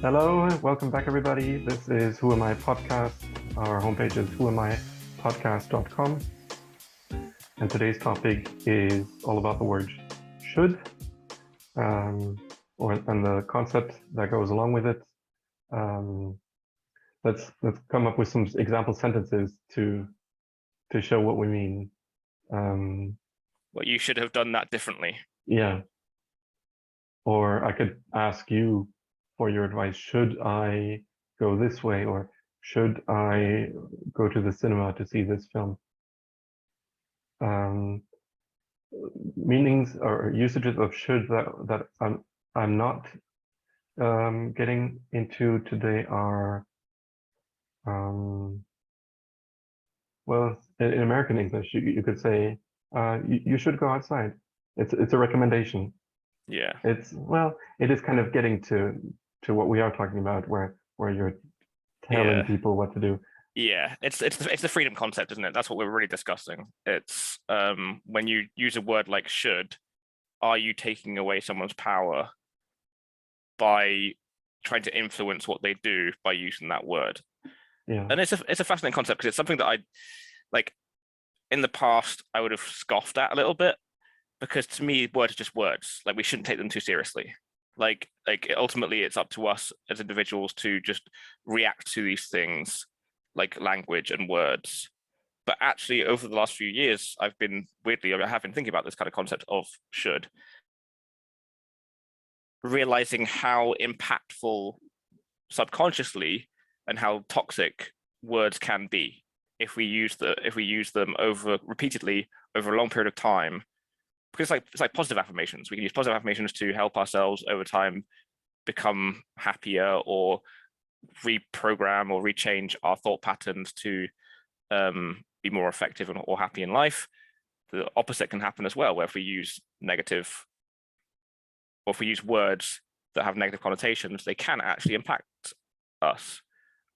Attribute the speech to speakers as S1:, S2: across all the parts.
S1: Hello, welcome back, everybody. This is Who Am I Podcast. Our homepage is whoamipodcast.com. And today's topic is all about the word should, and the concept that goes along with it. Let's come up with some example sentences to show what we mean.
S2: Well, you should have done that differently.
S1: Yeah. Or I could ask you for your advice. Should I go this way, or should I go to the cinema to see this film? Meanings or usages of should that I'm not getting into today are well, in American English you could say you should go outside. It's a recommendation.
S2: Yeah.
S1: It is kind of getting to what we are talking about, where you're telling people what to do.
S2: Yeah, it's the freedom concept, isn't it? That's what we're really discussing. It's when you use a word like should, are you taking away someone's power by trying to influence what they do by using that word?
S1: Yeah.
S2: And it's a fascinating concept because it's something that I like in the past I would have scoffed at a little bit, because to me words are just words. Like, we shouldn't take them too seriously. Like ultimately it's up to us as individuals to just react to these things like language and words. But actually over the last few years I have been thinking about this kind of concept of should, realizing how impactful subconsciously and how toxic words can be if we use them repeatedly over a long period of time. Because it's like positive affirmations. We can use positive affirmations to help ourselves over time become happier, or reprogram or rechange our thought patterns to be more effective or happy in life. The opposite can happen as well, where if we use negative, or if we use words that have negative connotations, they can actually impact us.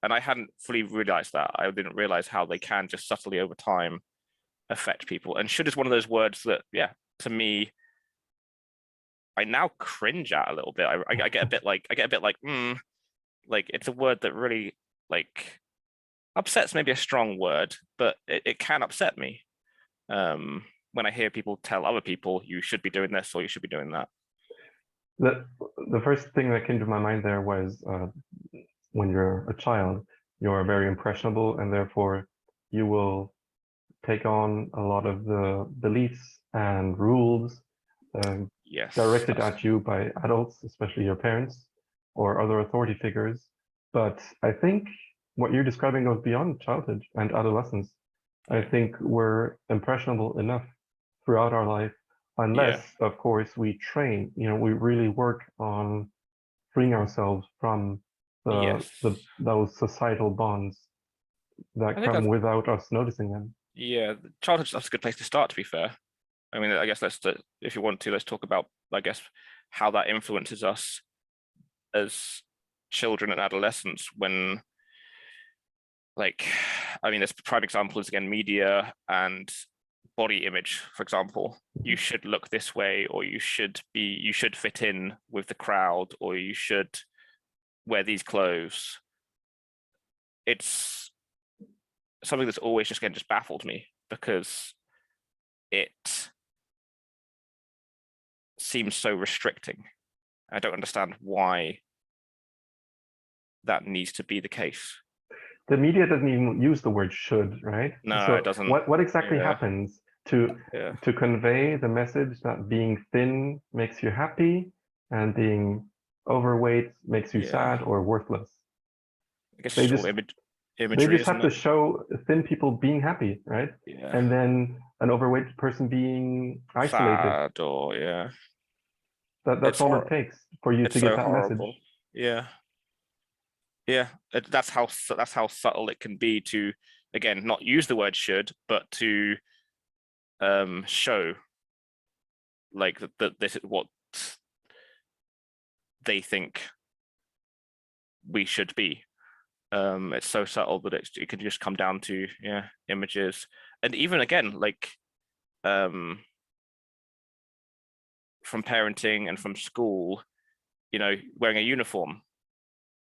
S2: And I hadn't fully realized that. I didn't realize how they can just subtly over time affect people. And should is one of those words that, to me, I now cringe at a little bit. I get a bit like like it's a word that really like upsets, maybe a strong word, but it can upset me when I hear people tell other people you should be doing this or you should be doing that.
S1: The first thing that came to my mind there was when you're a child, you're very impressionable, and therefore you will take on a lot of the beliefs and rules directed at you by adults, especially your parents or other authority figures. But I think what you're describing goes beyond childhood and adolescence. I think we're impressionable enough throughout our life, unless, of course, we train. We really work on freeing ourselves from those societal bonds that come without us noticing them.
S2: Yeah, childhood's that's a good place to start, to be fair. I mean, I guess if you want to, let's talk about, I guess, how that influences us as children and adolescents when, like, I mean, this prime example is, again, media and body image, for example. You should look this way, or you should fit in with the crowd, or you should wear these clothes. It's something that's always just baffled me, because it seems so restricting. I don't understand why that needs to be the case.
S1: The media doesn't even use the word should, right?
S2: No,
S1: so
S2: it doesn't.
S1: What exactly happens to convey the message that being thin makes you happy and being overweight makes you sad or worthless?
S2: I guess
S1: they
S2: just
S1: they just have to show thin people being happy, right? And then an overweight person being isolated.
S2: Sad, or
S1: that's all it takes for you to get that message.
S2: That's how subtle it can be to, again, not use the word should, but to show like that this is what they think we should be. It's so subtle that it can just come down to images. And even, again, like from parenting and from school, wearing a uniform.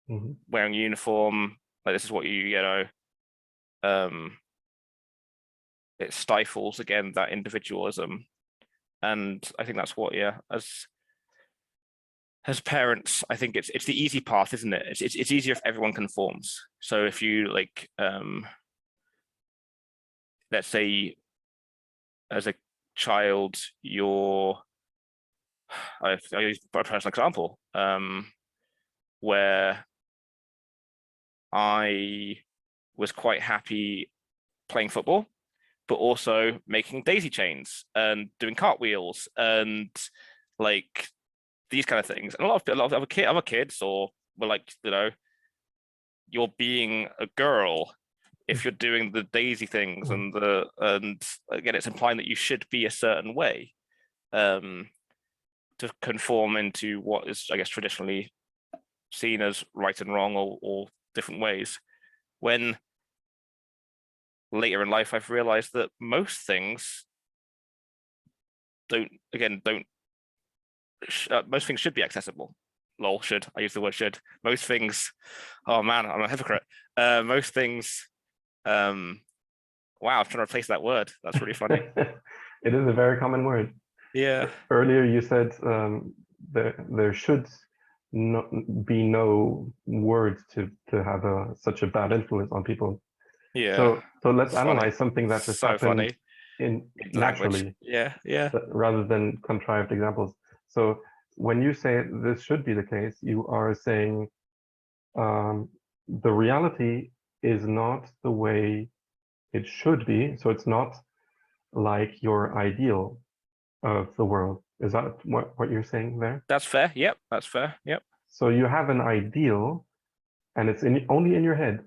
S2: wearing a uniform, like this is what you know, it stifles again that individualism. And I think that's what, yeah, as parents, I think it's the easy path, isn't it? It's easier if everyone conforms. So if you like, let's say as a child, I use a personal example, where I was quite happy playing football, but also making daisy chains and doing cartwheels and like these kind of things. And a lot of other kids or were like, you know, you're being a girl if you're doing the daisy things and again, it's implying that you should be a certain way, to conform into what is, I guess, traditionally seen as right and wrong or different ways. When later in life, I've realized that most things most things should be accessible. Lol, should. I use the word should. Most things, oh man, I'm a hypocrite. Most things, wow, I'm trying to replace that word. That's really funny.
S1: It is a very common word.
S2: Yeah.
S1: Earlier you said there should not be no words to have such a bad influence on people.
S2: Yeah.
S1: So let's
S2: It's funny.
S1: analyze something that just
S2: So
S1: happened
S2: funny.
S1: in
S2: Language.
S1: naturally,
S2: Yeah.
S1: rather than contrived examples. So when you say this should be the case, you are saying the reality is not the way it should be. So it's not like your ideal of the world. Is that what you're saying there?
S2: That's fair. Yep. That's fair. Yep.
S1: So you have an ideal and it's only in your head.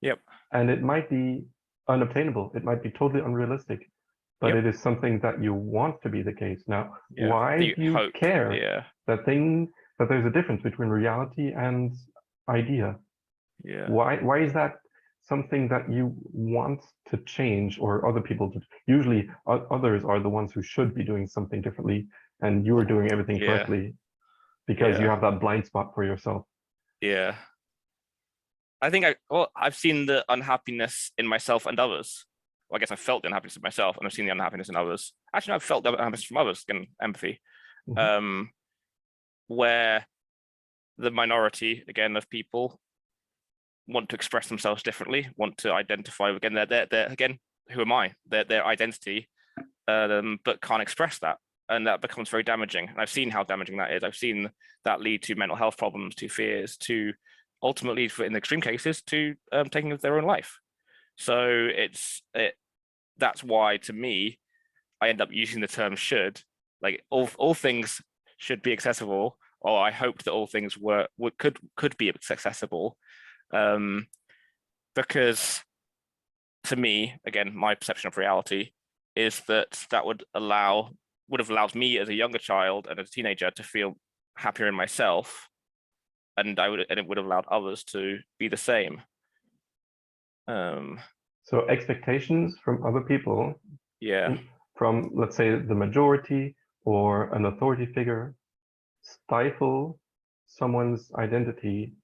S2: Yep.
S1: And it might be unobtainable. It might be totally unrealistic, but
S2: Yep.
S1: it is something that you want to be the case. Now,
S2: Yeah.
S1: why do you
S2: hope.
S1: care
S2: Yeah.
S1: that there's a difference between reality and idea?
S2: Yeah.
S1: Why is that something that you want to change or other people to? Usually others are the ones who should be doing something differently and you are doing everything
S2: Yeah.
S1: correctly because you
S2: Yeah.
S1: have that blind spot for yourself.
S2: Yeah. I think I've seen the unhappiness in myself and others. Well, I guess I felt the unhappiness in myself and I've seen the unhappiness in others. Actually, I've felt the unhappiness from others, again, empathy.
S1: Mhm.
S2: Where the minority, again, of people want to express themselves differently, want to identify, again, they're again, who am I? Their identity, but can't express that. And that becomes very damaging. And I've seen how damaging that is. I've seen that lead to mental health problems, to fears, to ultimately, in extreme cases, to taking their own life. So that's why, to me, I end up using the term should. Like all things should be accessible, or I hoped that all things could be accessible, because to me, again, my perception of reality is that would have allowed me as a younger child and as a teenager to feel happier in myself, and it would have allowed others to be the same.
S1: So expectations from other people,
S2: Yeah,
S1: from let's say the majority or an authority figure, stifle someone's identity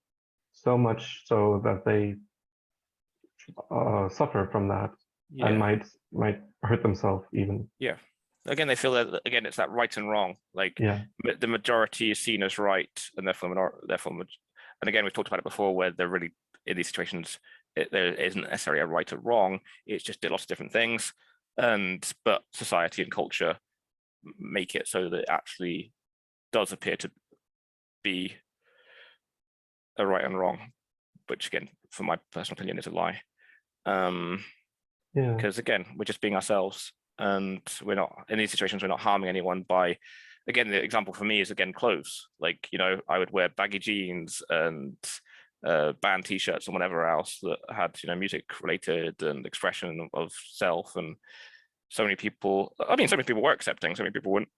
S1: so much so that they suffer from that and
S2: yeah,
S1: might hurt themselves even.
S2: yeah. Again, they feel that again it's that right and wrong. Like
S1: Yeah.
S2: the majority is seen as right, and therefore and again we've talked about it before, where they're really in these situations there isn't necessarily a right or wrong. It's just lots of different things, but society and culture make it so that it actually does appear to be a right and wrong, which again, for my personal opinion, is a lie.
S1: Yeah.
S2: Because again, we're just being ourselves, and we're not in these situations. We're not harming anyone by. Again, the example for me is again clothes. Like I would wear baggy jeans and band t-shirts and whatever else that had music related and expression of self. And so many people. I mean, so many people were accepting. So many people weren't.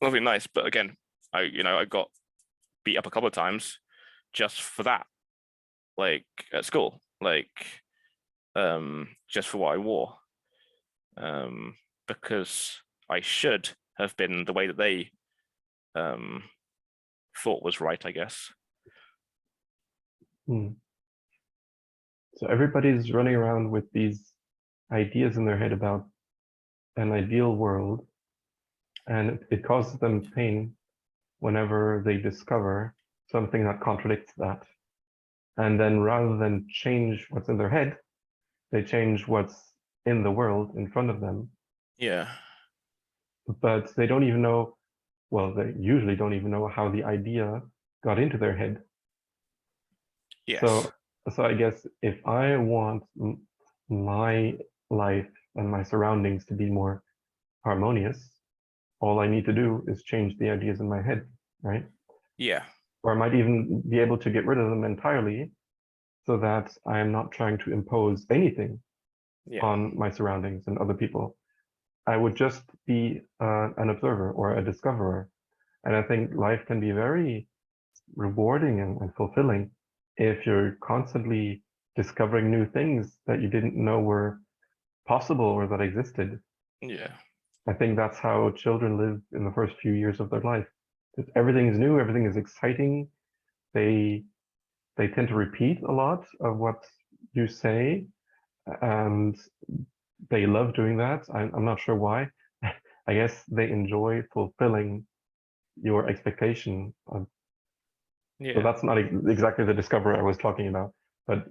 S2: Lovely, nice, but again, I got beat up a couple of times just for that, like at school, like just for what I wore, because I should have been the way that they thought was right, I guess.
S1: Hmm. So everybody's running around with these ideas in their head about an ideal world, and it causes them pain whenever they discover something that contradicts that. And then rather than change what's in their head, they change what's in the world in front of them.
S2: Yeah.
S1: But they don't even know, well, they usually don't even know how the idea got into their head.
S2: Yes.
S1: So I guess if I want my life and my surroundings to be more harmonious, all I need to do is change the ideas in my head, right?
S2: Yeah.
S1: Or I might even be able to get rid of them entirely so that I am not trying to impose anything
S2: Yeah.
S1: on my surroundings and other people. I would just be an observer or a discoverer. And I think life can be very rewarding and fulfilling if you're constantly discovering new things that you didn't know were possible or that existed.
S2: Yeah.
S1: I think that's how children live in the first few years of their life. Everything is new, everything is exciting. They they tend to repeat a lot of what you say, and they love doing that. I'm not sure why. I guess they enjoy fulfilling your expectation. So
S2: Yeah.
S1: that's not exactly the discoverer I was talking about, but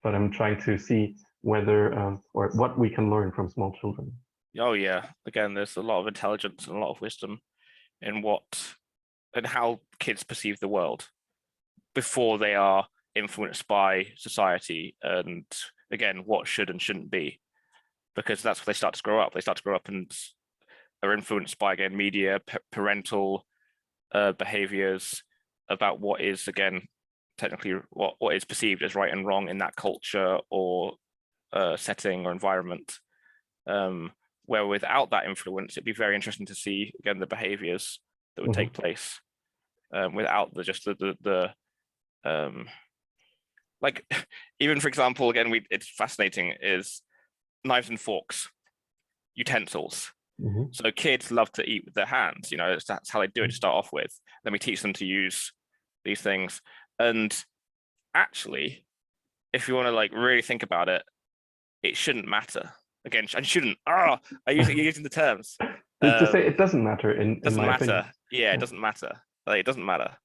S1: I'm trying to see whether or what we can learn from small children.
S2: Oh yeah. Again, there's a lot of intelligence and a lot of wisdom in what and how kids perceive the world before they are influenced by society and again what should and shouldn't be, because that's when they start to grow up. They start to grow up and are influenced by again media, parental behaviors about what is again technically what is perceived as right and wrong in that culture or setting or environment. Where without that influence, it'd be very interesting to see again the behaviors that would take place without the like even for example again it's fascinating is knives and forks, utensils.
S1: Mhm.
S2: So kids love to eat with their hands, you know, that's how they do it to start off with. Then we teach them to use these things. And actually, if you want to like really think about it, it shouldn't matter. Again, and shouldn't. You're using the terms.
S1: To say it doesn't matter in
S2: Doesn't
S1: my opinion.
S2: matter. Yeah, it doesn't matter. Like it doesn't matter.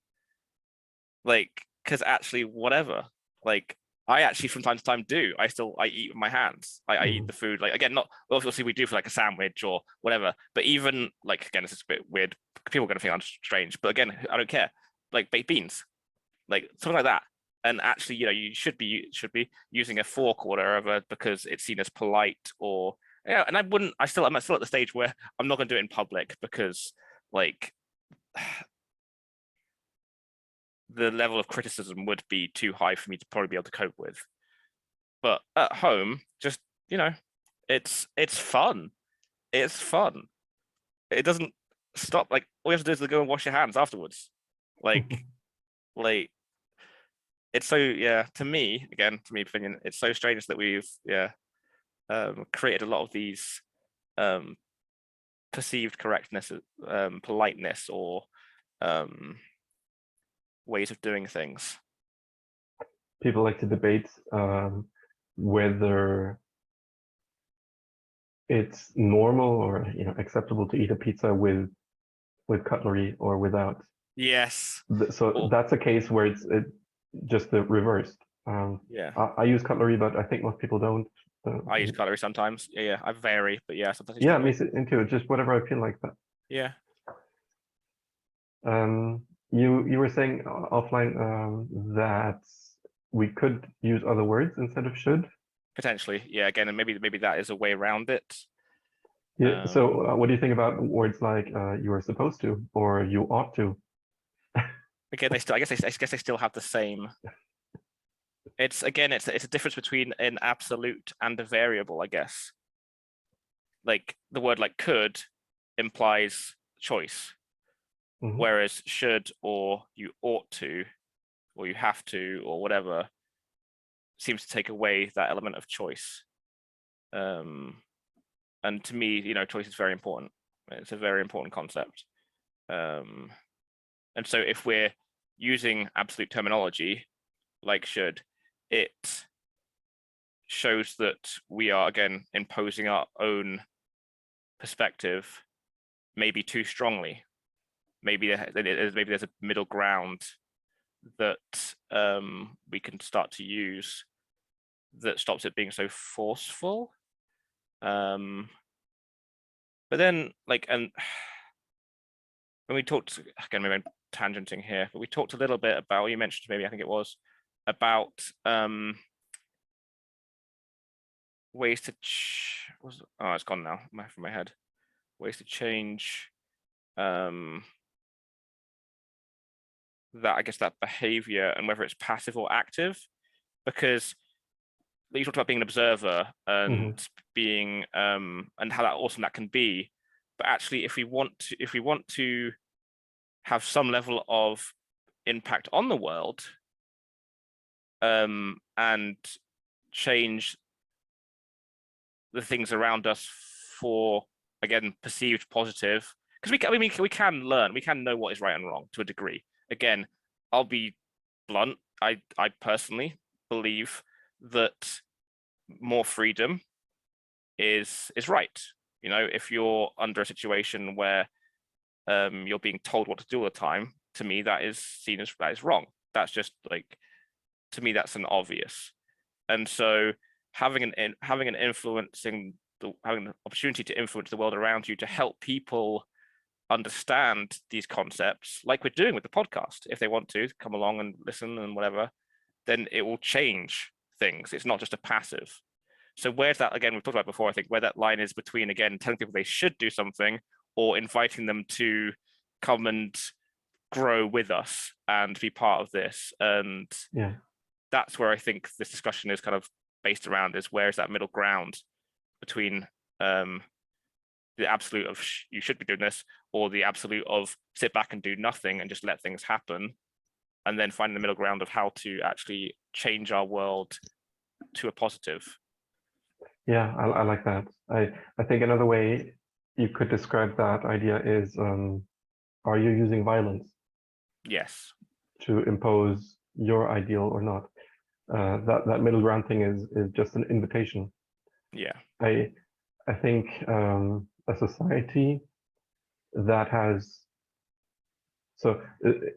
S2: Like, because actually, whatever. Like, I actually from time to time do. I eat with my hands. I eat the food. Like again, not obviously we do for like a sandwich or whatever. But even like again, this is a bit weird. People are gonna think I'm strange. But again, I don't care. Like baked beans, like something like that. And actually, you know, you should be using a fork or whatever because it's seen as polite or yeah. And I'm still at the stage where I'm not gonna do it in public because like the level of criticism would be too high for me to probably be able to cope with. But at home, just you know, it's fun. It's fun. It doesn't stop. Like all you have to do is to go and wash your hands afterwards. Like like it's so yeah. To me opinion, it's so strange that we've created a lot of these um perceived correctness, politeness, or ways of doing things.
S1: People like to debate whether it's normal or acceptable to eat a pizza with cutlery or without.
S2: Yes.
S1: So that's a case where it's just the reversed.
S2: Yeah.
S1: I use cutlery, but I think most people don't.
S2: I use cutlery sometimes. Yeah, I vary, but yeah, sometimes I use
S1: Yeah,
S2: cutlery.
S1: me into it. Just whatever I feel like that.
S2: Yeah.
S1: You were saying offline that we could use other words instead of should.
S2: Potentially. Yeah, again, and maybe that is a way around it.
S1: Yeah. So what do you think about words like you are supposed to or you ought to?
S2: Again, I guess they still have the same. It's again, it's a difference between an absolute and a variable, I guess. Like the word like could implies choice, whereas should or you ought to or you have to or whatever seems to take away that element of choice. And to me, you know, choice is very important. It's a very important concept. And so if we're using absolute terminology, like should, it shows that we are again imposing our own perspective, maybe too strongly. Maybe there's a middle ground that we can start to use that stops it being so forceful. But then, like, and when we talked again, maybe I'm tangenting here, but we talked a little bit about, you mentioned maybe, I think it was about ways to oh, it's gone now from my head. Ways to change that, I guess, that behavior, and whether it's passive or active, because you talked about being an observer and being and how awesome that can be. But actually, if we want to have some level of impact on the world, and change the things around us for, again, perceived positive, because we can learn, we can know what is right and wrong to a degree. Again, I'll be blunt. I personally believe that more freedom is right. You know, if you're under a situation where you're being told what to do all the time, to me that is seen as wrong. That's just, like, to me that's an obvious. And so having an opportunity to influence the world around you, to help people understand these concepts, like we're doing with the podcast, if they want to come along and listen and whatever, then it will change things. It's not just a passive. So where's that, again, we've talked about before, I think, where that line is between, again, telling people they should do something or inviting them to come and grow with us and be part of this. And that's where I think this discussion is kind of based around, is where's that middle ground between the absolute of you should be doing this, or the absolute of sit back and do nothing and just let things happen, and then finding the middle ground of how to actually change our world to a positive.
S1: Yeah, I like that. I think another way you could describe that idea is, are you using violence?
S2: Yes.
S1: To impose your ideal or not? That middle ground thing is just an invitation.
S2: Yeah.
S1: I think a society that has, so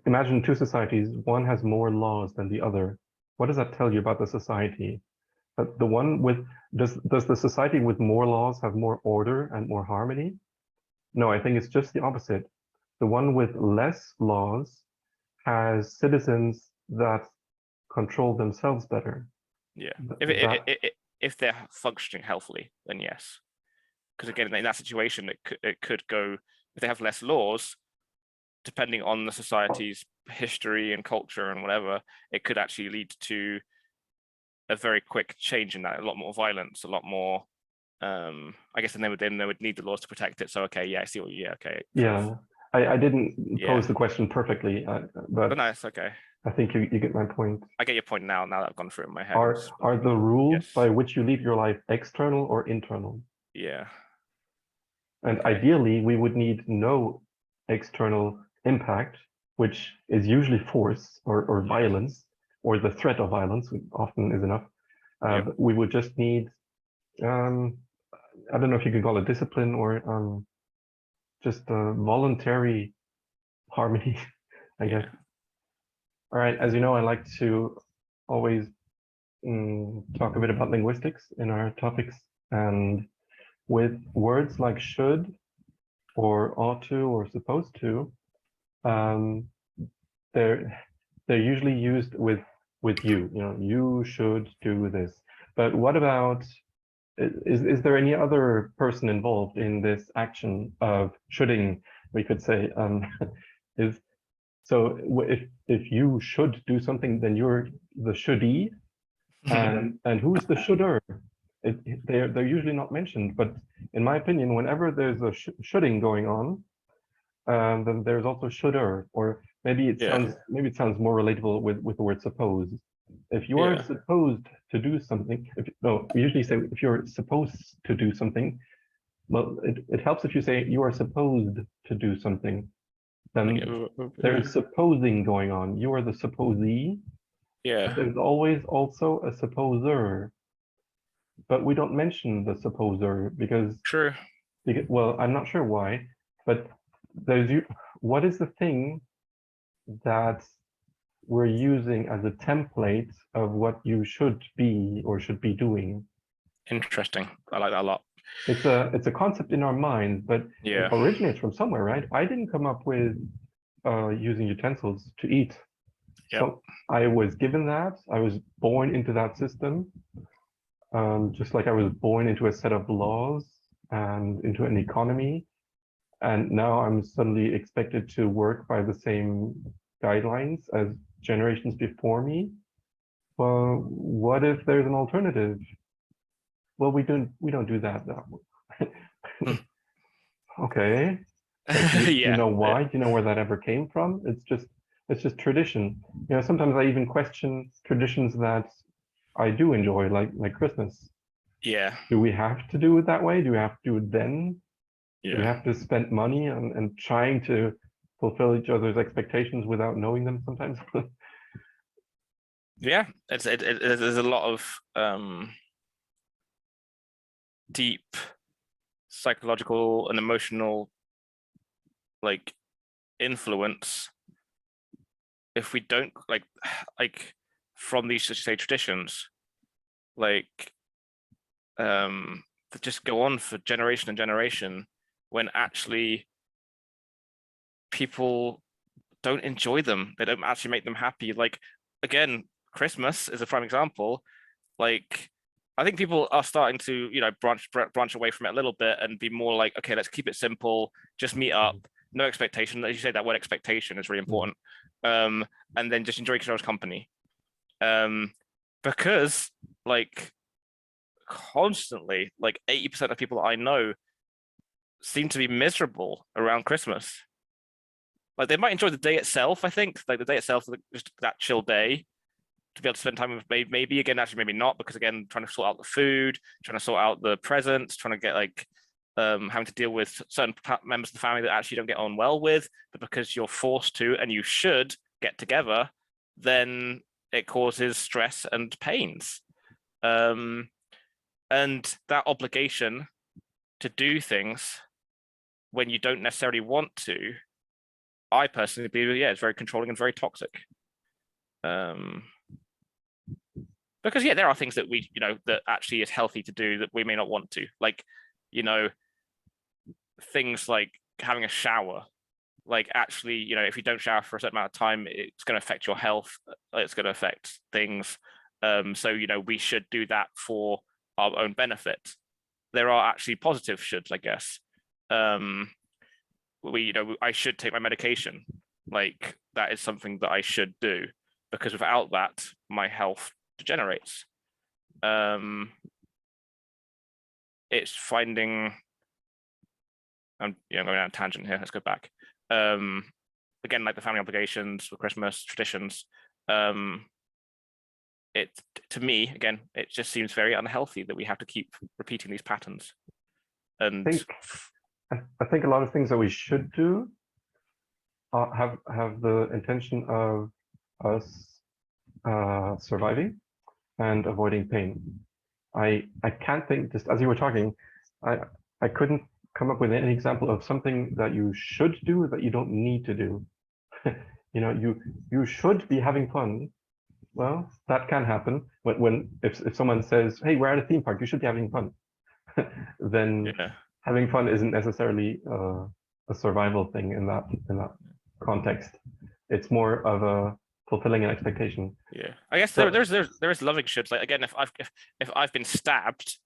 S1: imagine two societies, one has more laws than the other. What does that tell you about the society? The one with, does the society with more laws have more order and more harmony? No, I think it's just the opposite. The one with less laws has citizens that control themselves better.
S2: Yeah, if they're functioning healthily, then yes. Because again, in that situation, it could go, if they have less laws, depending on the society's history and culture and whatever, it could actually lead to a very quick change in that, a lot more violence, a lot more, I guess, then they would need the laws to protect it. So, okay, yeah, I see what okay.
S1: Yeah, I didn't pose the question perfectly, but
S2: no, it's okay.
S1: I think you get my point.
S2: I get your point now that I've gone through it in my head.
S1: Are the rules by which you live your life external or internal?
S2: Yeah.
S1: And ideally, we would need no external impact, which is usually force or violence, or the threat of violence, which often is enough. But we would just need, I don't know if you could call it discipline or just voluntary harmony, I guess. All right, as you know, I like to always talk a bit about linguistics in our topics, and with words like should or ought to or supposed to, they're usually used with you. You know, you should do this. But what about, is there any other person involved in this action of shoulding? We could say, so if you should do something, then you're the shouldy, and who's the shoulder? They're usually not mentioned, but in my opinion, whenever there's a shoulding going on, then there's also shoulder, or maybe it sounds more relatable with the word suppose. If you are supposed to do something, we usually say if you're supposed to do something. Well, it helps if you say you are supposed to do something. Then there is supposing going on. You are the supposee,
S2: Yeah.
S1: But there's always also a supposer, but we don't mention the supposer
S2: True.
S1: well, I'm not sure why, but what is the thing that we're using as a template of what you should be or should be doing?
S2: Interesting. I like that a lot.
S1: It's a concept in our mind, but it
S2: Yeah.
S1: originates from somewhere, right? I didn't come up with using utensils to eat.
S2: Yep.
S1: So I was given that. I was born into that system, just like I was born into a set of laws and into an economy. And now I'm suddenly expected to work by the same guidelines as generations before me. Well, what if there's an alternative? Well, we don't do that though. Okay. But do you
S2: Yeah.
S1: know why? Do you know where that ever came from? It's just tradition. You know, sometimes I even question traditions that I do enjoy, like Christmas.
S2: Yeah.
S1: Do we have to do it that way? Do we have to do it then? Do we
S2: Yeah.
S1: have to spend money and trying to fulfill each other's expectations without knowing them sometimes?
S2: Yeah. There's a lot of deep psychological and emotional like influence if we don't like from these, say, traditions, like that just go on for generation and generation, when actually people don't enjoy them, they don't actually make them happy. Like, again, Christmas is a prime example. Like, I think people are starting to, branch away from it a little bit and be more like, okay, let's keep it simple, just meet up, no expectation. As you say, that word expectation is really important. And then just enjoy each other's company. Because like constantly, like 80% of people that I know seem to be miserable around Christmas. Like, they might enjoy the day itself, I think, like the day itself, just that chill day, to be able to spend time with maybe again, actually maybe not, because again, trying to sort out the food, trying to sort out the presents, trying to get like having to deal with certain members of the family that actually don't get on well with, but because you're forced to and you should get together, then it causes stress and pains. And that obligation to do things when you don't necessarily want to, I personally believe, yeah, it's very controlling and very toxic. Because yeah, there are things that we, that actually is healthy to do that we may not want to, like, things like having a shower. Like, actually, if you don't shower for a certain amount of time, it's going to affect your health. It's going to affect things. So we should do that for our own benefit. There are actually positive shoulds, I guess. I should take my medication. Like, that is something that I should do, because without that, my health degenerates. It's finding. I'm going on a tangent here. Let's go back. Again, like the family obligations for Christmas traditions. It, to me, again, it just seems very unhealthy that we have to keep repeating these patterns. And
S1: I think a lot of things that we should do have the intention of us surviving and avoiding pain. I can't think, just as you were talking, I couldn't come up with any example of something that you should do that you don't need to do. You should be having fun. Well, that can happen. But if someone says, "Hey, we're at a theme park, you should be having fun," then
S2: yeah,
S1: having fun isn't necessarily a survival thing in that context. It's more of a fulfilling an expectation.
S2: yeah. I guess
S1: So-
S2: there is loving shoulds. Like, again, if I've been stabbed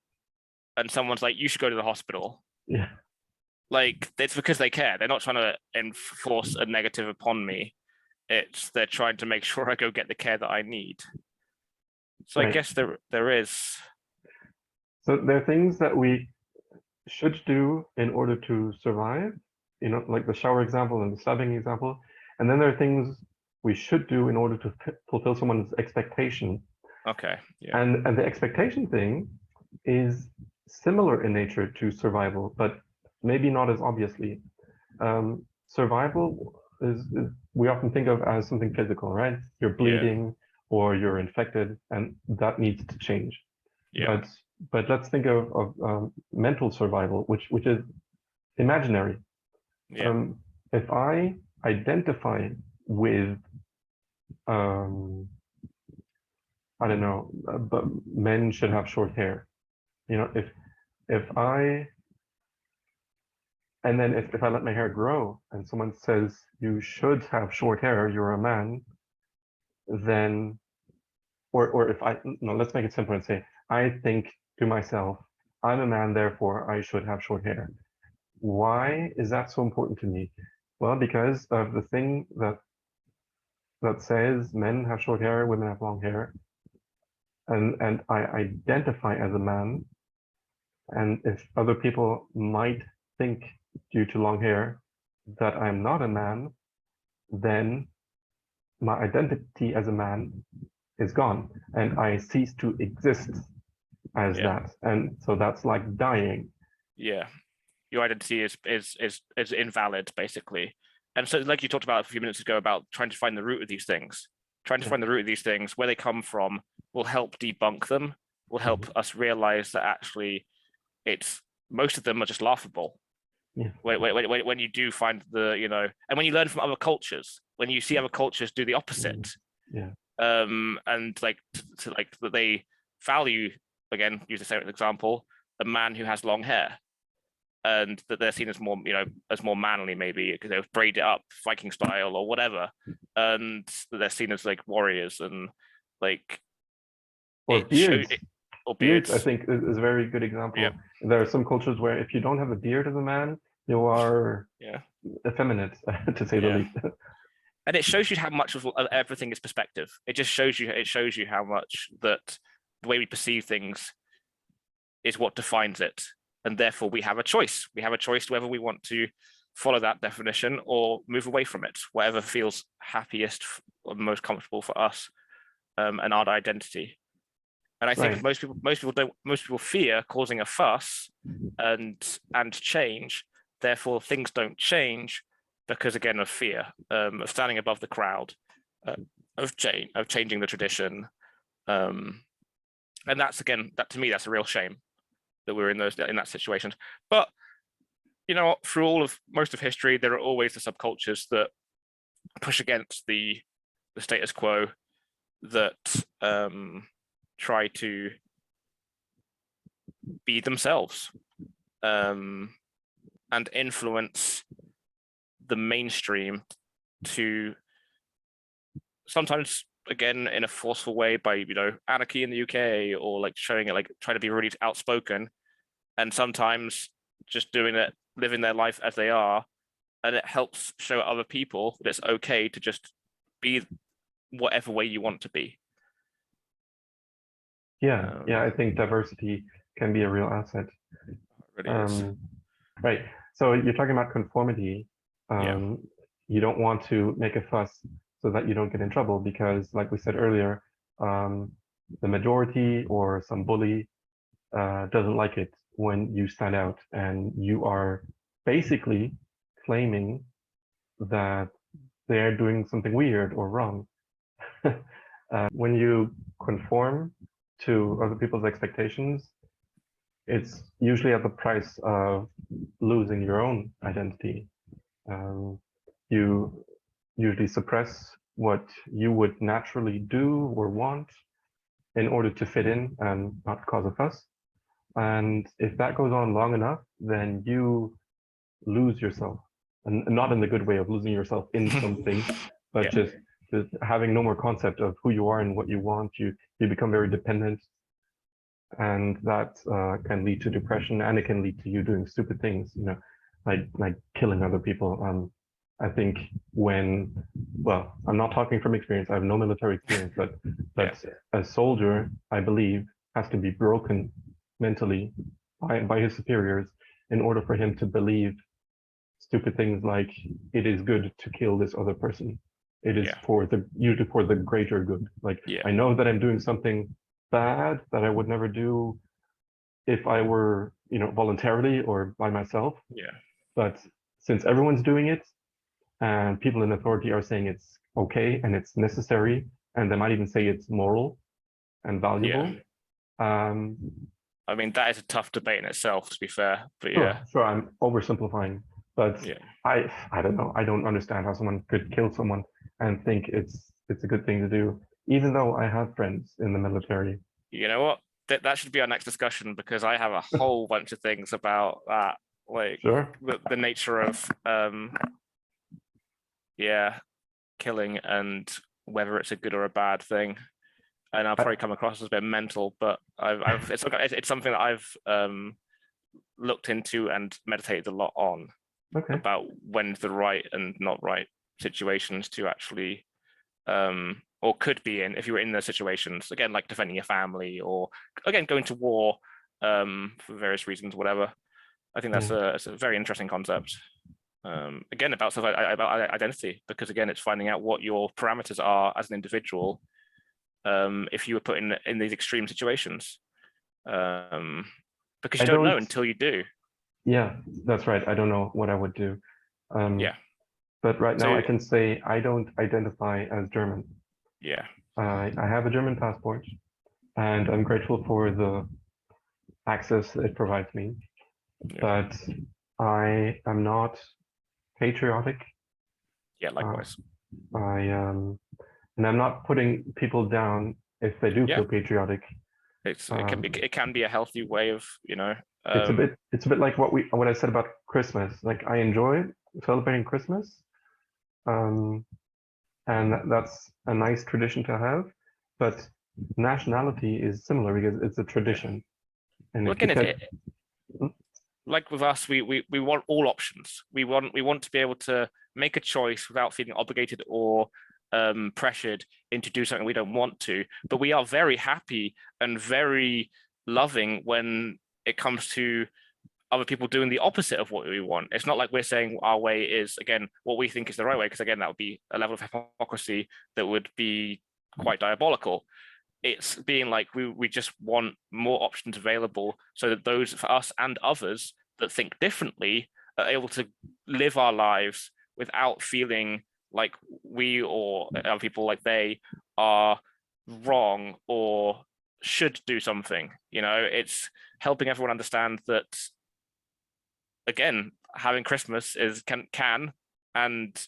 S2: and someone's like, you should go to the hospital,
S1: Yeah,
S2: like, it's because they care. They're not trying to enforce a negative upon me. They're trying to make sure I go get the care that I need. So I
S1: right.
S2: guess there is.
S1: So there are things that we should do in order to survive, like the shower example and the stabbing example. And then there are things we should do in order to fulfill someone's expectation.
S2: Okay. Yeah.
S1: And the expectation thing is similar in nature to survival, but maybe not as obviously. Survival is we often think of as something physical, right? You're
S2: Yeah.
S1: bleeding or you're infected, and that needs to change.
S2: Yeah.
S1: But let's think of mental survival, which is imaginary.
S2: Yeah.
S1: If I identify with I don't know, but men should have short hair. You know, if I and then if I let my hair grow and someone says you should have short hair, you're a man, then or if I no, let's make it simple and say I think to myself, I'm a man, therefore I should have short hair. Why is that so important to me? Well, because of the thing that says men have short hair, women have long hair, and I identify as a man, and if other people might think due to long hair that I'm not a man, then my identity as a man is gone, and I cease to exist as
S2: Yeah.
S1: that. And so that's like dying.
S2: Yeah. Your identity is invalid, basically. And so, like you talked about a few minutes ago about trying to find the root of these things, where they come from, will help debunk them, will help us realize that actually most of them are just laughable.
S1: Yeah.
S2: When you do find and when you learn from other cultures, when you see other cultures do the opposite,
S1: Yeah.
S2: and that they value, again, use the same example, a man who has long hair, and that they're seen as more, as more manly, maybe because they've braided it up Viking style or whatever, and that they're seen as like warriors and like
S1: or beards.
S2: Or
S1: Beards, I
S2: beards.
S1: think, is a very good example.
S2: Yeah.
S1: There are some cultures where if you don't have a beard as a man, you are effeminate, to say the
S2: Yeah.
S1: least.
S2: And it shows you how much of everything is perspective. It shows you how much that the way we perceive things is what defines it. And therefore we have a choice. We have a choice whether we want to follow that definition or move away from it, whatever feels happiest or most comfortable for us, and our identity. And I think
S1: Right.
S2: most people fear causing a fuss and change. Therefore, things don't change because, again, of fear, of standing above the crowd, of changing the tradition. And that's, again, that to me, that's a real shame that we're in that situation. But through most of history, there are always the subcultures that push against the status quo, that try to be themselves, and influence the mainstream to sometimes, again, in a forceful way by anarchy in the UK, or like showing it, like trying to be really outspoken, and sometimes just doing it, living their life as they are, and it helps show other people that it's okay to just be whatever way you want to be.
S1: Yeah, I think diversity can be a real asset.
S2: It really is.
S1: Right. So you're talking about conformity. You don't want to make a fuss so that you don't get in trouble because, like we said earlier, the majority or some bully doesn't like it when you stand out, and you are basically claiming that they're doing something weird or wrong. When you conform to other people's expectations, it's usually at the price of losing your own identity. You usually suppress what you would naturally do or want in order to fit in and not cause a fuss. And if that goes on long enough, then you lose yourself, and not in the good way of losing yourself in something, but just having no more concept of who you are and what you want. You become very dependent, and that can lead to depression, and it can lead to you doing stupid things, like killing other people. I think well, I'm not talking from experience, I have no military experience, but a soldier, I believe, has to be broken mentally by his superiors in order for him to believe stupid things like it is good to kill this other person. It is usually for the greater good. Like, I know that I'm doing something bad that I would never do if I were, voluntarily or by myself. But since everyone's doing it and people in authority are saying it's okay and it's necessary and they might even say it's moral and valuable.
S2: I mean, that is a tough debate in itself, to be fair. But
S1: Sure,
S2: yeah,
S1: sure, I'm oversimplifying, but
S2: yeah.
S1: I don't know. I don't understand how someone could kill someone and think it's a good thing to do, even though I have friends in the military.
S2: You know what? That should be our next discussion, because I have a whole bunch of things about that, like
S1: Sure.
S2: the nature of yeah, killing and whether it's a good or a bad thing. And I'll probably come across as a bit mental, but it's something that I've looked into and meditated a lot on,
S1: Okay.
S2: about when's the right and not right situations to actually or could be in if you were in those situations, again, like defending your family, or again going to war for various reasons, whatever. I think that's it's a very interesting concept. Again, about identity, because again, it's finding out what your parameters are as an individual if you were put in these extreme situations, because you don't know until you do.
S1: Yeah, that's right. I don't know what I would do.
S2: Yeah.
S1: But right now
S2: So,
S1: I can say I don't identify as German.
S2: yeah.
S1: I have a German passport, and I'm grateful for the access it provides me.
S2: Yeah.
S1: But I am not patriotic.
S2: Yeah, likewise.
S1: And I'm not putting people down if they do feel patriotic.
S2: It can be a healthy way of, you know.
S1: It's a bit like what I said about Christmas. Like, I enjoy celebrating Christmas, and that's a nice tradition to have. But nationality is similar because it's a tradition. And
S2: well, again, like with us, we want all options. We want to be able to make a choice without feeling obligated or pressured into do something we don't want to. But we are very happy and very loving when it comes to other people doing the opposite of what we want. It's not like we're saying our way is, again, what we think is the right way, because again, that would be a level of hypocrisy that would be quite diabolical. It's being like we just want more options available, so that those for us and others that think differently are able to live our lives without feeling like we or other people like they are wrong or should do something. You know, it's helping everyone understand that, again, having Christmas can and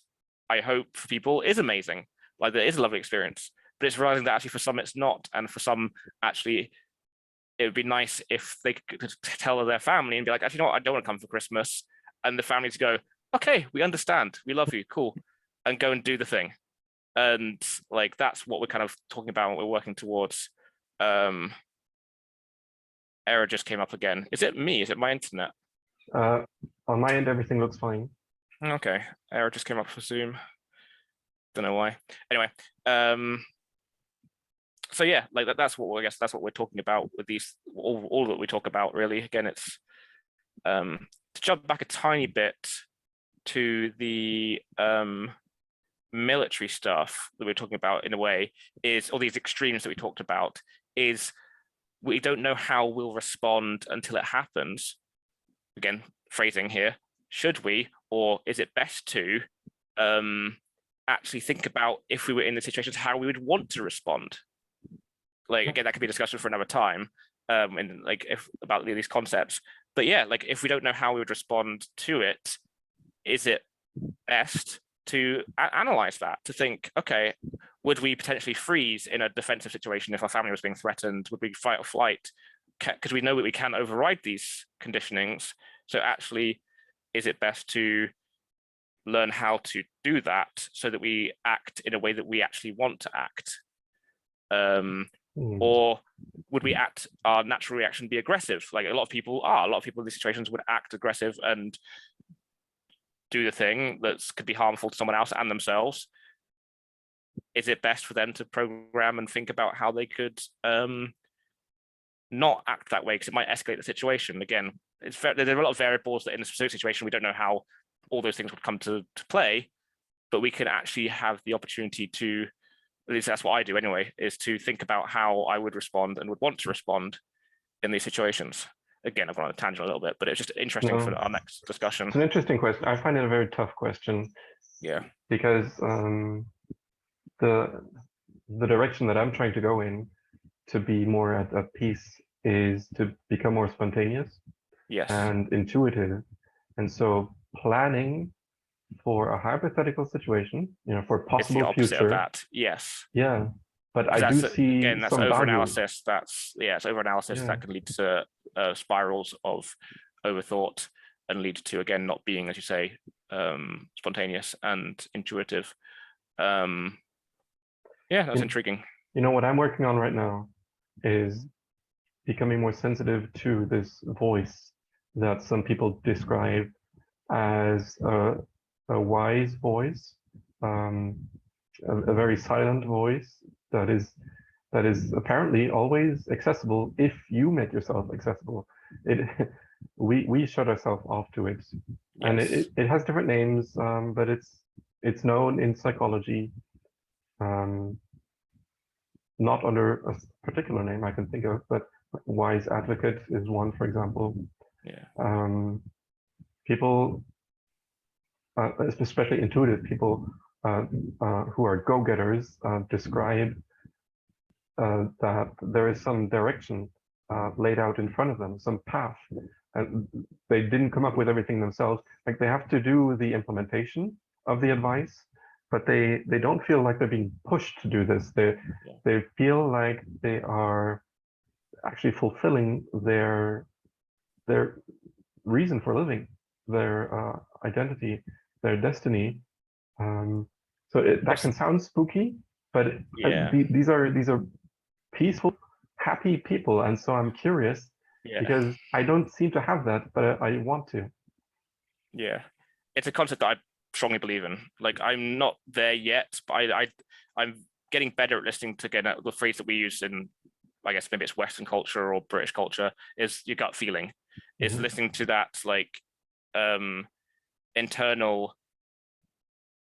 S2: I hope for people is amazing. Like, it is a lovely experience, but it's realizing that actually for some it's not, and for some actually it would be nice if they could tell their family and be like, actually, you know what, I don't want to come for Christmas, and the family to go, okay, we understand, we love you, cool, and go and do the thing. And like, that's what we're kind of talking about, what we're working towards. Error just came up again. Is it me? Is it my internet?
S1: On my end, everything looks fine.
S2: Okay, error just came up for Zoom. Don't know why. Anyway, so yeah, like that's what I guess that's what we're talking about with these, all that we talk about really. Again, it's to jump back a tiny bit to the military stuff that we're talking about, in a way, is all these extremes that we talked about, is we don't know how we'll respond until it happens. Again, phrasing here, should we, or is it best to actually think about, if we were in the situations, how we would want to respond? Like, again, that could be a discussion for another time, and like if about these concepts. But yeah, like, if we don't know how we would respond to it, is it best to analyze that, to think, okay, would we potentially freeze in a defensive situation if our family was being threatened? Would we fight or flight? Because we know that we can override these conditionings. So actually, is it best to learn how to do that so that we act in a way that we actually want to act? Or would we act, our natural reaction be aggressive? Like a lot of people in these situations would act aggressive and do the thing that could be harmful to someone else and themselves. Is it best for them to program and think about how they could not act that way, because it might escalate the situation? Again, there are a lot of variables that in a specific situation we don't know how all those things would come to play, but we can actually have the opportunity to, at least that's what I do anyway, is to think about how I would respond and would want to respond in these situations. Again, I've gone on a tangent a little bit, but it's just interesting for our next discussion.
S1: It's an interesting question. I find it a very tough question.
S2: Yeah.
S1: Because the the direction that I'm trying to go in to be more at peace is to become more spontaneous
S2: Yes.
S1: and intuitive. And so planning for a hypothetical situation, for a
S2: It's the
S1: possible
S2: opposite
S1: future.
S2: of that. Yes.
S1: Yeah. But I
S2: Because
S1: do see
S2: again, that's
S1: some value.
S2: overanalysis. It's overanalysis
S1: Yeah.
S2: that can lead to spirals of overthought and lead to, again, not being, as you say, spontaneous and intuitive. Yeah, that's intriguing.
S1: What I'm working on right now is becoming more sensitive to this voice that some people describe as a wise voice, a very silent voice that is apparently always accessible if you make yourself accessible. We shut ourselves off to it, and
S2: Yes.
S1: it has different names, but it's known in psychology. Not under a particular name I can think of, but wise advocate is one, for example.
S2: Yeah.
S1: People, especially intuitive people who are go-getters, describe that there is some direction laid out in front of them, some path. And they didn't come up with everything themselves. Like, they have to do the implementation of the advice, but they don't feel like they're being pushed to do this. They feel like they are actually fulfilling their reason for living, their identity, their destiny. So that can sound spooky, but
S2: Yeah.
S1: these are peaceful, happy people, and so I'm curious because I don't seem to have that, but I want to.
S2: Yeah, it's a concept that I strongly believe in. Like, I'm not there yet, but I'm getting better at listening to, again, the phrase that we use in, I guess maybe it's Western culture or British culture, is your gut feeling. It's listening to that, like, internal,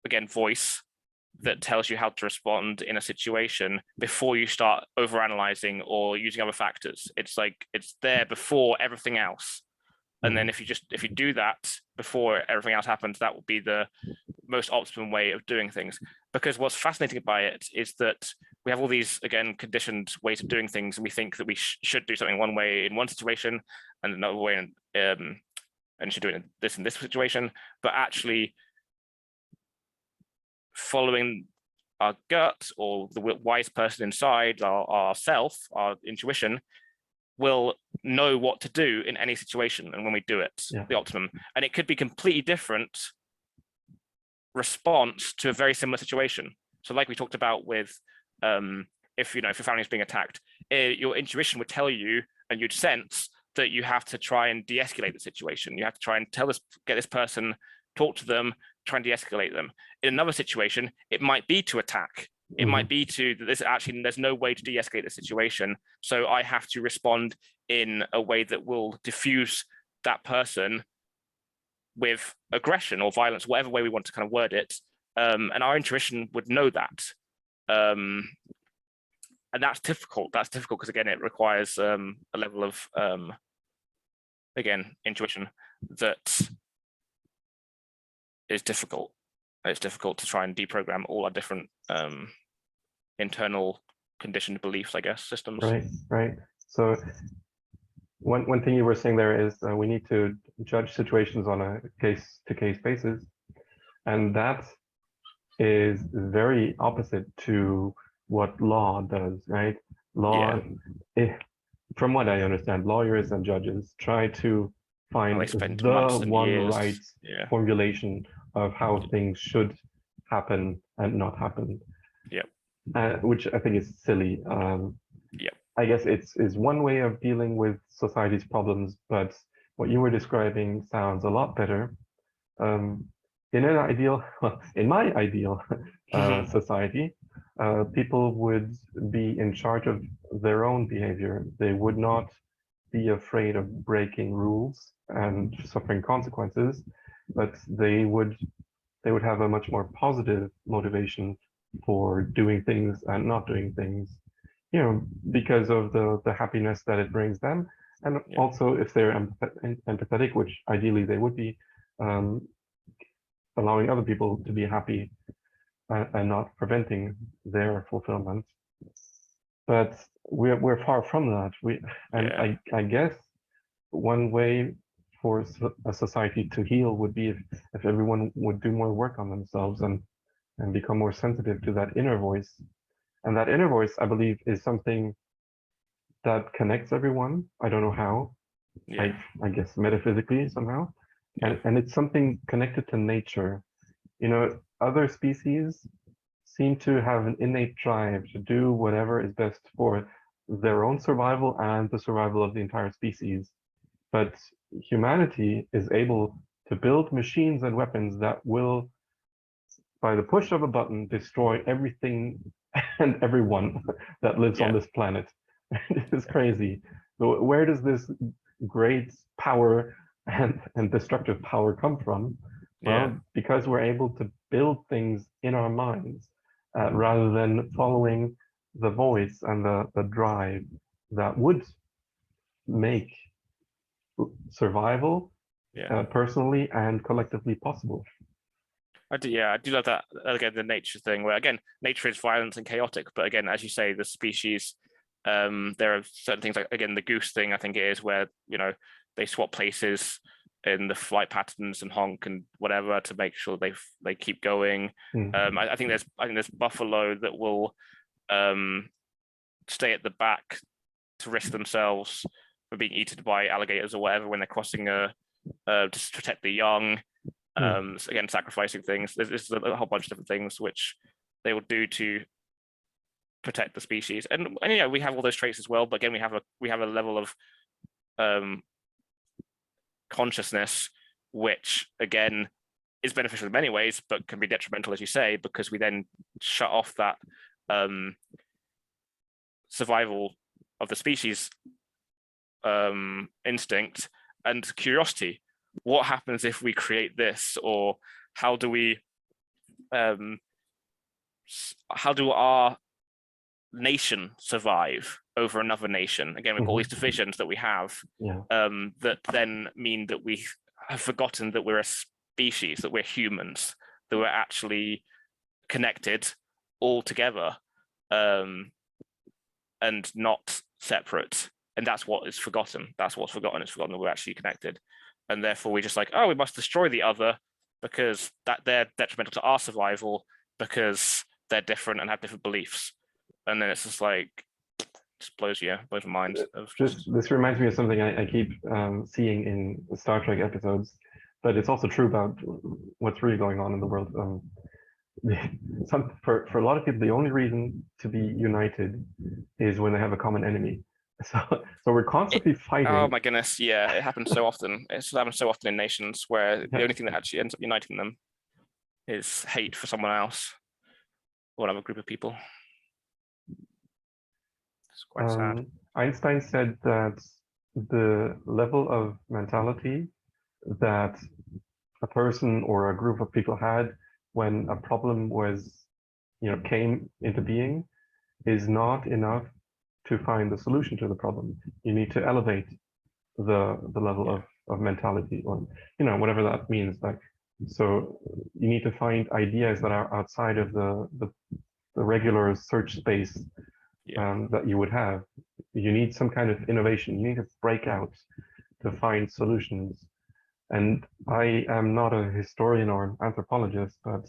S2: again, voice that tells you how to respond in a situation before you start overanalyzing or using other factors. It's like, it's there before everything else. And then if you do that before everything else happens, that will be the most optimum way of doing things. Because what's fascinating by it is that we have all these, again, conditioned ways of doing things, and we think that we should do something one way in one situation and another way, and should do it in this situation. But actually, following our gut, or the wise person inside, our self, our intuition, will know what to do in any situation, and when we do it, the optimum. And it could be completely different response to a very similar situation. So like we talked about with, if your family is being attacked, your intuition would tell you, and you'd sense that you have to try and de-escalate the situation. You have to try and get this person, talk to them, try and de-escalate them. In another situation, it might be to attack. It might be to this, actually, there's no way to de-escalate the situation. So I have to respond in a way that will diffuse that person with aggression or violence, whatever way we want to kind of word it. And our intuition would know that. And that's difficult. That's difficult because, again, it requires a level of, again, intuition that is difficult. It's difficult to try and deprogram all our different internal conditioned beliefs, I guess, systems.
S1: Right. So one thing you were saying there is we need to judge situations on a case-to-case basis, and that is very opposite to what law does, right? Law, from what I understand, lawyers and judges try to find the one right formulation of how things should happen and not happen. Which I think is silly. I guess is one way of dealing with society's problems, but what you were describing sounds a lot better. In my ideal society, people would be in charge of their own behavior. They would not be afraid of breaking rules and suffering consequences, but they would have a much more positive motivation for doing things and not doing things, because of the happiness that it brings them. And also, if they're empathetic, which ideally they would be, allowing other people to be happy. and not preventing their fulfillment. But we're far from that.
S2: Yeah.
S1: I guess one way for a society to heal would be if everyone would do more work on themselves and become more sensitive to that inner voice. And that inner voice, I believe, is something that connects everyone. I don't know how.
S2: Yeah.
S1: I guess metaphysically somehow.
S2: Yeah.
S1: And it's something connected to nature. You know, other species seem to have an innate drive to do whatever is best for their own survival and the survival of the entire species. But humanity is able to build machines and weapons that will, by the push of a button, destroy everything and everyone that lives on
S2: Yeah.
S1: this planet. It is crazy. So where does this great power and destructive power come from?
S2: Yeah.
S1: Well, because we're able to build things in our minds rather than following the voice and the drive that would make survival
S2: Yeah.
S1: personally and collectively possible.
S2: I do love that, again, the nature thing, where again nature is violent and chaotic, but again, as you say, the species, there are certain things like, again, the goose thing, I think it is, where they swap places in the flight patterns and honk and whatever to make sure they keep going. I think there's buffalo that will stay at the back to risk themselves for being eaten by alligators or whatever when they're crossing to protect the young. So again, sacrificing things. There's a whole bunch of different things which they will do to protect the species, and we have all those traits as well. But again, we have a level of consciousness which again is beneficial in many ways, but can be detrimental, as you say, because we then shut off that survival of the species instinct and curiosity. What happens if we create this, or how do our nation survive over another nation? Again, we've got all these divisions that we have that then mean that we have forgotten that we're a species, that we're humans, that we're actually connected all together and not separate. And that's what is forgotten. That's what's forgotten. It's forgotten that we're actually connected. And therefore we just like, oh, we must destroy the other because that they're detrimental to our survival because they're different and have different beliefs. And then it's just like, just blows my mind.
S1: This reminds me of something I keep seeing in Star Trek episodes, but it's also true about what's really going on in the world. For a lot of people, the only reason to be united is when they have a common enemy. So we're constantly fighting.
S2: Oh my goodness, yeah, it happens so often. It's happened so often in nations where the only thing that actually ends up uniting them is hate for someone else or another group of people. It's quite sad.
S1: Einstein said that the level of mentality that a person or a group of people had when a problem was, came into being is not enough to find the solution to the problem. You need to elevate the level of mentality, or whatever that means. Like, so you need to find ideas that are outside of the regular search space that you would have. You need some kind of innovation. You need to break out to find solutions. And I am not a historian or an anthropologist, but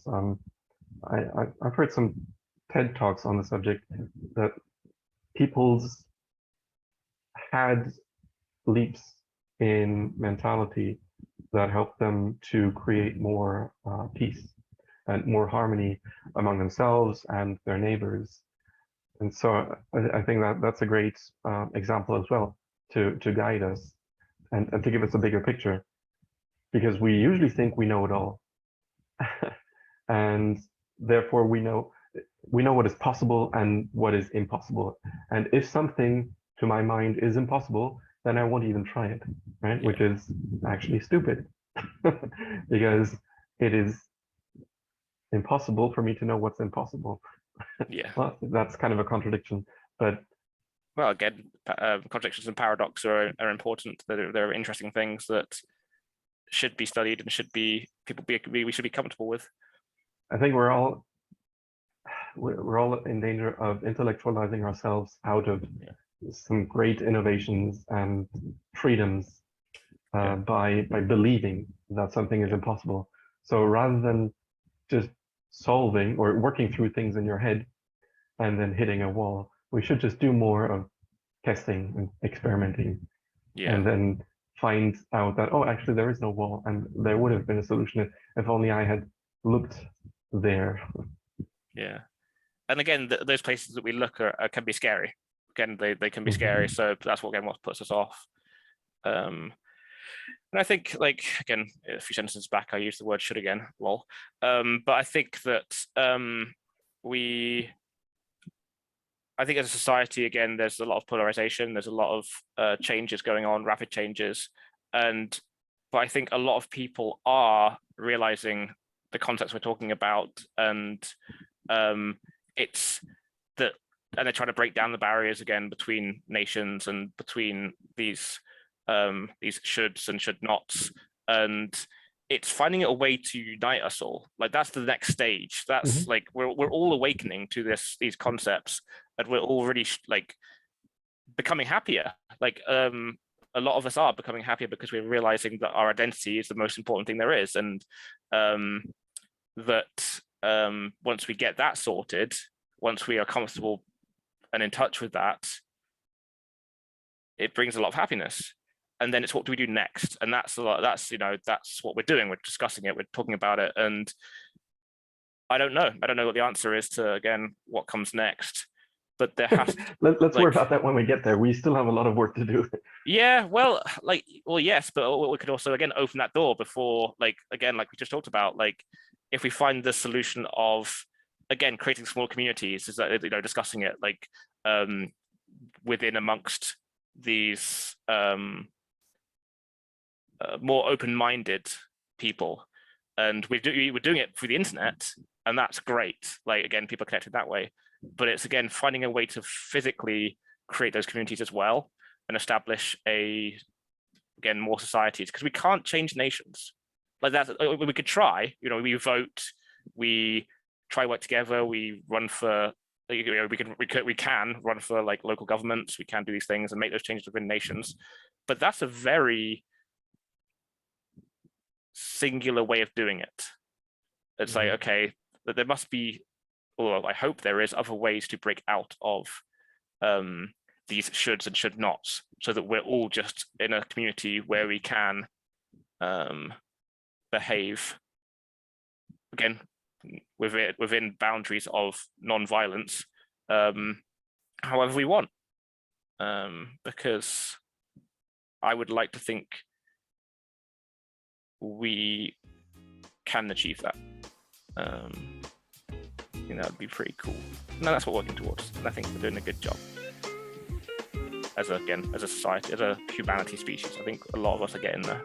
S1: I've heard some TED Talks on the subject that people's had leaps in mentality that help them to create more peace and more harmony among themselves and their neighbors. And so I think that that's a great example as well to guide us and to give us a bigger picture, because we usually think we know it all. And therefore we know what is possible and what is impossible. And if something to my mind is impossible, then I won't even try it, right? Which is actually stupid because it is impossible for me to know what's impossible.
S2: Yeah.
S1: Well, that's kind of a contradiction, but
S2: well, again, contradictions and paradox are important. They're interesting things that should be studied and we should be comfortable with.
S1: I think we're all we're all in danger of intellectualizing ourselves out of some great innovations and freedoms by believing that something is impossible. So rather than just solving or working through things in your head and then hitting a wall, we should just do more of testing and experimenting, and then find out that, oh, actually there is no wall, and there would have been a solution if only I had looked there.
S2: Yeah. And again, those places that we look at can be scary. Again, they can be scary. So that's what puts us off. And I think, like, again, a few sentences back, I used the word should again, lol. But I think that I think as a society, again, there's a lot of polarization. There's a lot of changes going on, rapid changes. But I think a lot of people are realizing the concepts we're talking about, and it's that, and they're trying to break down the barriers again between nations and between these shoulds and should nots, and it's finding a way to unite us all. Like, that's the next stage. That's like we're all awakening to these concepts, and we're already like becoming happier. Like a lot of us are becoming happier because we're realizing that our identity is the most important thing there is, and that once we get that sorted, once we are comfortable and in touch with that, it brings a lot of happiness. And then it's, what do we do next? And that's a lot. That's what we're doing. We're discussing it. We're talking about it. And I don't know what the answer is to, again, what comes next. But there has to,
S1: let's worry about that when we get there. We still have a lot of work to do.
S2: Yeah, well, yes, but we could also, again, open that door before, like we just talked about, like, if we find the solution of, again, creating small communities, is that, discussing it, like, within amongst these more open-minded people, and we're doing it through the internet, and that's great. Like, again, people are connected that way, but it's, again, finding a way to physically create those communities as well and establish more societies, because we can't change nations. Like, that we could try, we vote, we try work together, we run for, we can run for, like, local governments, we can do these things and make those changes within nations, but that's a very singular way of doing it. It's like, okay, that there must be, or I hope there is, other ways to break out of these shoulds and should nots, so that we're all just in a community where we can behave, again, within boundaries of non-violence, however we want, because I would like to think we can achieve that. That'd be pretty cool. And that's what we're working towards, and I think we're doing a good job as a society, as a humanity species. I think a lot of us are getting there.